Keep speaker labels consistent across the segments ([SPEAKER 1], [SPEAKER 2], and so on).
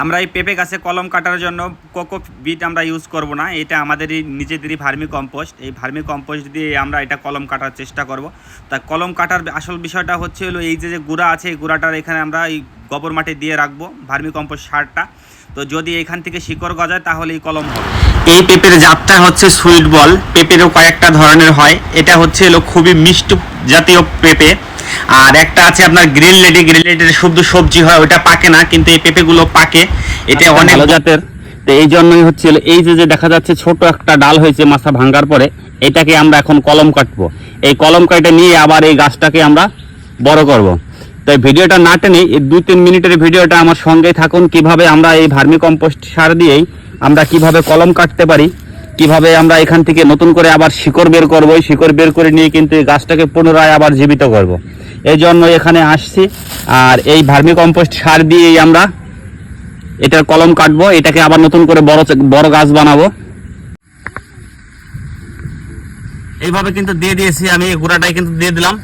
[SPEAKER 1] আমরা এই পেঁপে গাছে কলম কাটার জন্য কোকোপিট আমরা ইউজ করব না, এটা আমাদেরই নিজেদেরই ভার্মি কম্পোস্ট। এই ভার্মি কম্পোস্ট দিয়ে আমরা এটা কলম কাটার চেষ্টা করব। তা কলম কাটার আসল বিষয়টা হচ্ছে হলো এই যে গুঁড়া আছে, এই গুঁড়াটার এখানে আমরা এই গোবর মাটি দিয়ে রাখবো, ভার্মি কম্পোস্ট সারটা। তো যদি এখান থেকে শিকড় গজায় তাহলে এই কলম হবে। এই পেঁপের জাতটা হচ্ছে সুইট বল। পেঁপেরও কয়েকটা ধরনের হয়, এটা হচ্ছে হলো খুবই মিষ্টি জাতীয় পেঁপে। আর একটা আছে আপনার গ্রিন লেডি, গ্রিন লেডির শুধু সবজি হয়, ওটা পাকে না, কিন্তু এই পেঁপেগুলো পাকে। এটা অনেক ভালো জাতের। তো এই জন্যই হচ্ছে এই যে দেখা যাচ্ছে ছোট একটা ডাল হয়েছে মাথা ভাঙার পরে, এটাকে আমরা এখন কলম কাটবো। এই কলম কাটে নিয়ে আবার এই গাছটাকে আমরা বড় করব। তো এই ভিডিওটা না টেনে এই 2-3 মিনিটের ভিডিওটা আমার সঙ্গেই থাকুন, কিভাবে আমরা এই ভার্মি কম্পোস্ট সার দিয়েই আমরা কিভাবে কলম কাটতে পারি, কিভাবে আমরা এখান থেকে নতুন করে আবার শিকড় বের করবো। এই শিকড় বের করে নিয়ে কিন্তু এই গাছটাকে পুনরায় আবার জীবিত করব। এই জন্য এখানে আসছি। আর এই ভার্মি কম্পোস্ট সার দিয়েই আমরা এটার কলম কাটবো, এটাকে আবার নতুন করে বড় গাছ বানাবো। এইভাবে কিন্তু দিয়ে দিয়েছি আমি, এই গুঁড়াটাই কিন্তু দিয়ে দিলাম।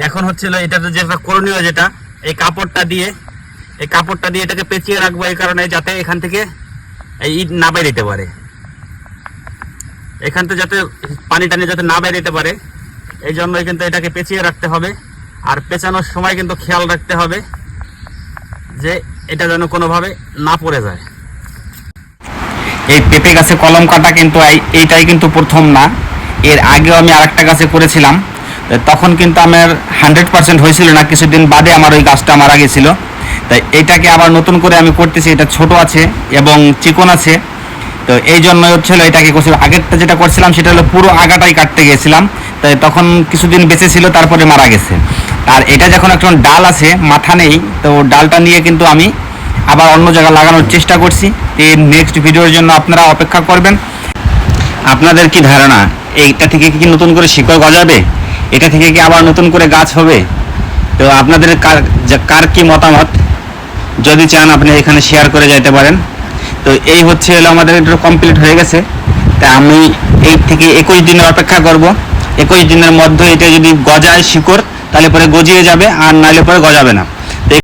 [SPEAKER 1] এখন হচ্ছিল এটাতে যেটা করণীয়, যেটা এই কাপড়টা দিয়ে এটাকে পেঁচিয়ে রাখবো, এই কারণে যাতে এখান থেকে এই ইট না বের দিতে পারে, এখান থেকে যাতে পানি টানি যাতে না বের দিতে পারে, এই জন্যই কিন্তু এটাকে পেঁচিয়ে রাখতে হবে। আর পেঁচানোর সময় কিন্তু খেয়াল রাখতে হবে যে এটা যেন কোনোভাবে না পড়ে যায়। এই পেঁপে গাছে কলম কাটা কিন্তু এইটাই কিন্তু প্রথম না, এর আগেও আমি আরেকটা গাছে করেছিলাম, তখন কিন্তু আমার 100% হয়েছিল না, কিছুদিন বাদে আমার ওই গাছটা মারা গেছিল। তাই এইটাকে আবার নতুন করে আমি করতেছি। এটা ছোট আছে এবং চিকন আছে, তো এই জন্য হচ্ছিল এটাকে করছিলাম। আগেরটা যেটা করছিলাম সেটা হলো পুরো আগাটাই কাটতে গিয়েছিলাম, তাই তখন কিছুদিন বেঁচে ছিল, তারপরে মারা গেছে। আর এটা যখন এখন ডাল আছে, মাথা নেই, তো ডালটা নিয়ে কিন্তু আমি আবার অন্য জায়গায় লাগানোর চেষ্টা করছি। এই নেক্সট ভিডিওর জন্য আপনারা অপেক্ষা করবেন। আপনাদের কি ধারণা, এইটা থেকে কি নতুন করে শিকড় গজাবে? এটা থেকে কি আবার নতুন করে গাছ হবে? তো আপনাদের কার কি মতামত, যদি চান আপনি এখানে শেয়ার করে যেতে পারেন। তো এই হচ্ছে হলো আমাদের এটা কমপ্লিট হয়ে গেছে। তা আমি এই থেকে 21 দিনের অপেক্ষা করব। 21 দিনের মধ্যে এটা যদি গজায় শিকড়, তাহলে পরে গজিয়ে যাবে, আর নাহলে পরে গজাবে না।